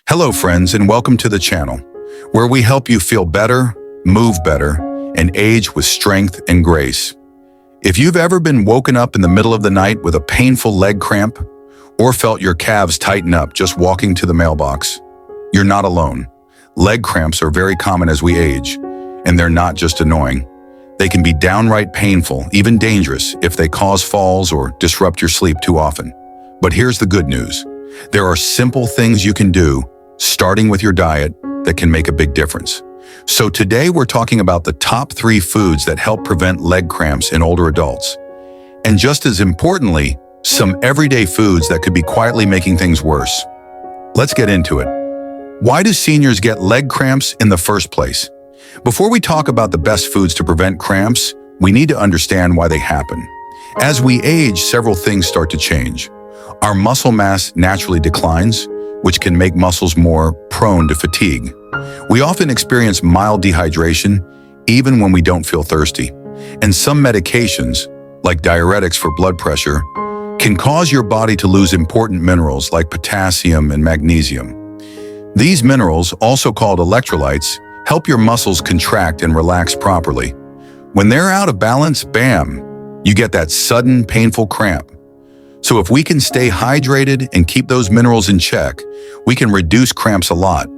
Hello friends, and welcome to the channel, where we help you feel better, move better, and age with strength and grace. If you've ever been woken up in the middle of the night with a painful leg cramp, or felt your calves tighten up just walking to the mailbox, you're not alone. Leg cramps are very common as we age, and they're not just annoying. They can be downright painful, even dangerous, if they cause falls or disrupt your sleep too often. But here's the good news. There are simple things you can do, starting with your diet, that can make a big difference. So today we're talking about the top 3 foods that help prevent leg cramps in older adults. And just as importantly, some everyday foods that could be quietly making things worse. Let's get into it. Why do seniors get leg cramps in the first place? Before we talk about the best foods to prevent cramps, we need to understand why they happen. As we age, several things start to change. Our muscle mass naturally declines, which can make muscles more prone to fatigue. We often experience mild dehydration, even when we don't feel thirsty. And some medications, like diuretics for blood pressure, can cause your body to lose important minerals like potassium and magnesium. These minerals, also called electrolytes, help your muscles contract and relax properly. When they're out of balance, bam, you get that sudden, painful cramp. So if we can stay hydrated and keep those minerals in check, we can reduce cramps a lot.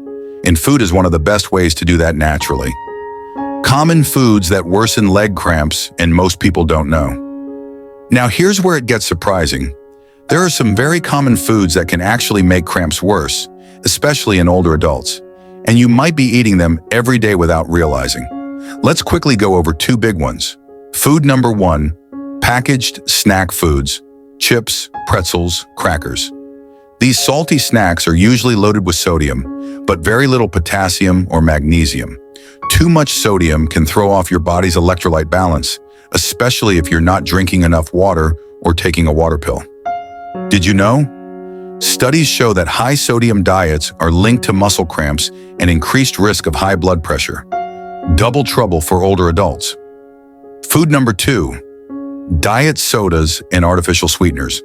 And food is one of the best ways to do that naturally. Common foods that worsen leg cramps and most people don't know. Now here's where it gets surprising. There are some very common foods that can actually make cramps worse, especially in older adults. And you might be eating them every day without realizing. Let's quickly go over 2 big ones. Food number 1, packaged snack foods, chips, pretzels, crackers. These salty snacks are usually loaded with sodium, but very little potassium or magnesium. Too much sodium can throw off your body's electrolyte balance, especially if you're not drinking enough water or taking a water pill. Did you know? Studies show that high sodium diets are linked to muscle cramps and increased risk of high blood pressure. Double trouble for older adults. Food number 2, diet sodas and artificial sweeteners.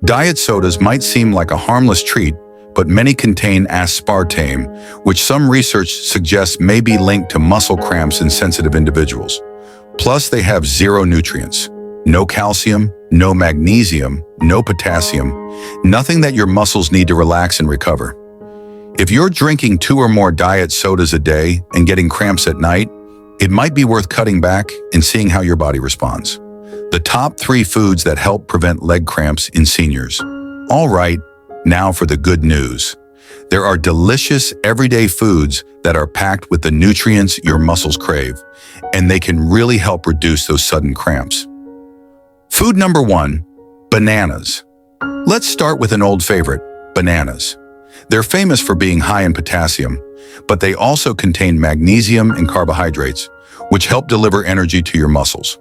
Diet sodas might seem like a harmless treat, but many contain aspartame, which some research suggests may be linked to muscle cramps in sensitive individuals. Plus, they have 0 nutrients. No calcium, no magnesium, no potassium, nothing that your muscles need to relax and recover. If you're drinking 2 or more diet sodas a day and getting cramps at night, it might be worth cutting back and seeing how your body responds. The top 3 foods that help prevent leg cramps in seniors. All right, now for the good news. There are delicious everyday foods that are packed with the nutrients your muscles crave, and they can really help reduce those sudden cramps. Food number 1, bananas. Let's start with an old favorite, bananas. They're famous for being high in potassium, but they also contain magnesium and carbohydrates, which help deliver energy to your muscles.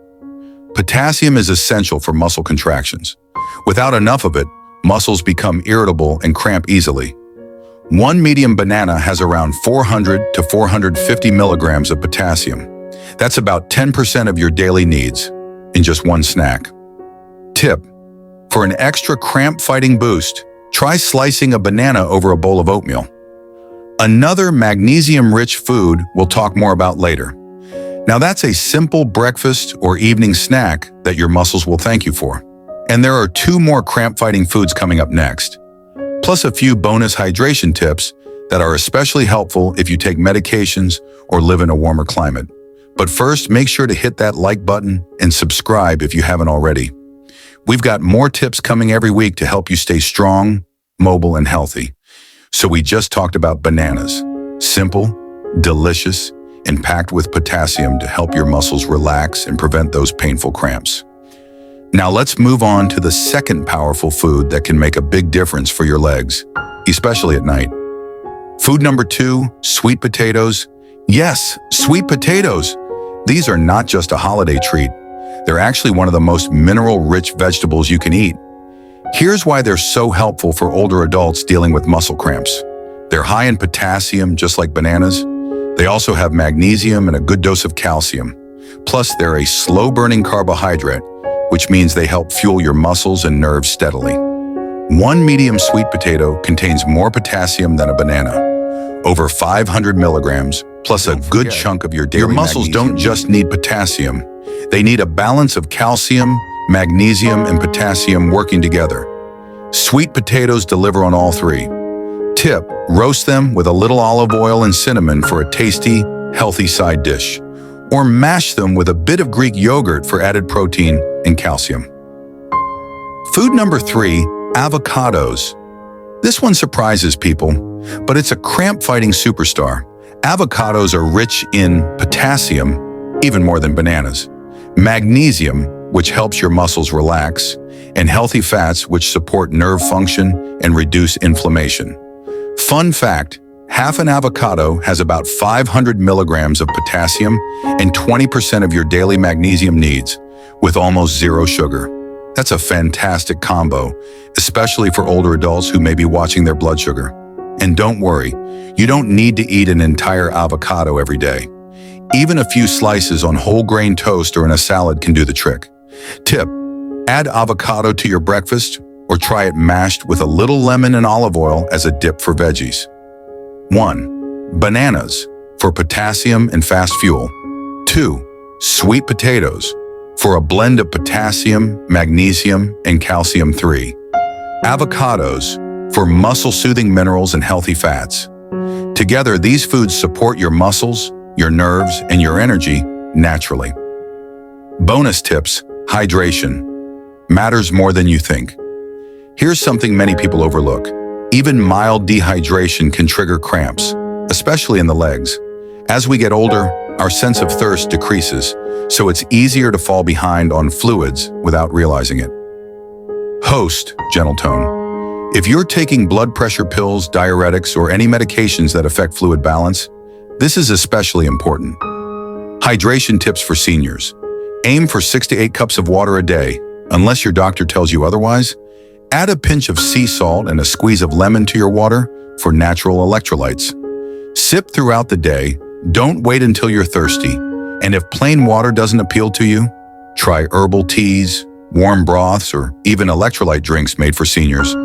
Potassium is essential for muscle contractions. Without enough of it, muscles become irritable and cramp easily. One medium banana has around 400 to 450 milligrams of potassium. That's about 10% of your daily needs in just one snack. Tip: for an extra cramp-fighting boost, try slicing a banana over a bowl of oatmeal. Another magnesium-rich food we'll talk more about later. Now that's a simple breakfast or evening snack that your muscles will thank you for. And there are 2 more cramp-fighting foods coming up next, plus a few bonus hydration tips that are especially helpful if you take medications or live in a warmer climate. But first, make sure to hit that like button and subscribe if you haven't already. We've got more tips coming every week to help you stay strong, mobile, and healthy. So we just talked about bananas. Simple, delicious, and packed with potassium to help your muscles relax and prevent those painful cramps. Now let's move on to the second powerful food that can make a big difference for your legs, especially at night. Food number 2, sweet potatoes. Yes, sweet potatoes. These are not just a holiday treat. They're actually one of the most mineral-rich vegetables you can eat. Here's why they're so helpful for older adults dealing with muscle cramps. They're high in potassium, just like bananas. They also have magnesium and a good dose of calcium. Plus, they're a slow-burning carbohydrate, which means they help fuel your muscles and nerves steadily. One medium sweet potato contains more potassium than a banana, over 500 milligrams, plus a good chunk of your daily magnesium. Your muscles don't just need potassium. They need a balance of calcium, magnesium, and potassium working together. Sweet potatoes deliver on all three. Tip: roast them with a little olive oil and cinnamon for a tasty, healthy side dish. Or mash them with a bit of Greek yogurt for added protein and calcium. Food number 3, avocados. This one surprises people, but it's a cramp-fighting superstar. Avocados are rich in potassium, even more than bananas, magnesium, which helps your muscles relax, and healthy fats, which support nerve function and reduce inflammation. Fun fact: half an avocado has about 500 milligrams of potassium and 20% of your daily magnesium needs, with almost zero sugar. That's a fantastic combo, especially for older adults who may be watching their blood sugar. And don't worry, you don't need to eat an entire avocado every day. Even a few slices on whole grain toast or in a salad can do the trick. Tip: add avocado to your breakfast or try it mashed with a little lemon and olive oil as a dip for veggies. 1. Bananas, for potassium and fast fuel. 2. Sweet potatoes, for a blend of potassium, magnesium, and calcium. 3. Avocados, for muscle-soothing minerals and healthy fats. Together, these foods support your muscles, your nerves, and your energy naturally. Bonus tips: hydration matters more than you think. Here's something many people overlook. Even mild dehydration can trigger cramps, especially in the legs. As we get older, our sense of thirst decreases, so it's easier to fall behind on fluids without realizing it. Host, gentle tone. If you're taking blood pressure pills, diuretics, or any medications that affect fluid balance, this is especially important. Hydration tips for seniors. Aim for 6 to 8 cups of water a day, unless your doctor tells you otherwise. Add a pinch of sea salt and a squeeze of lemon to your water for natural electrolytes. Sip throughout the day, don't wait until you're thirsty, and if plain water doesn't appeal to you, try herbal teas, warm broths, or even electrolyte drinks made for seniors.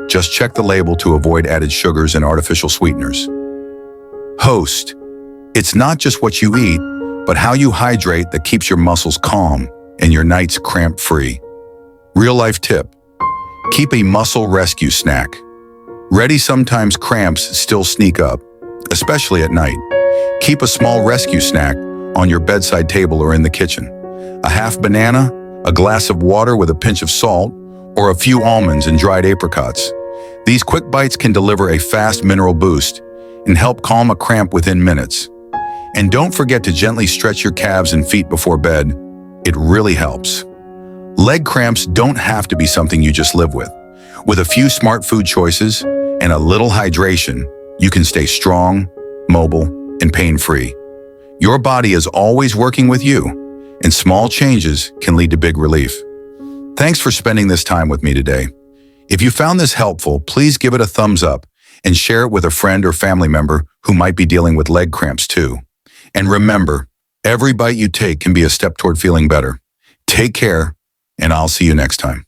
Just check the label to avoid added sugars and artificial sweeteners. Host: it's not just what you eat, but how you hydrate that keeps your muscles calm and your nights cramp-free. Real-life tip: keep a muscle rescue snack ready. Sometimes cramps still sneak up, especially at night. Keep a small rescue snack on your bedside table or in the kitchen. A half banana, a glass of water with a pinch of salt, or a few almonds and dried apricots. These quick bites can deliver a fast mineral boost and help calm a cramp within minutes. And don't forget to gently stretch your calves and feet before bed. It really helps. Leg cramps don't have to be something you just live with. With a few smart food choices and a little hydration, you can stay strong, mobile, and pain-free. Your body is always working with you, and small changes can lead to big relief. Thanks for spending this time with me today. If you found this helpful, please give it a thumbs up and share it with a friend or family member who might be dealing with leg cramps too. And remember, every bite you take can be a step toward feeling better. Take care, and I'll see you next time.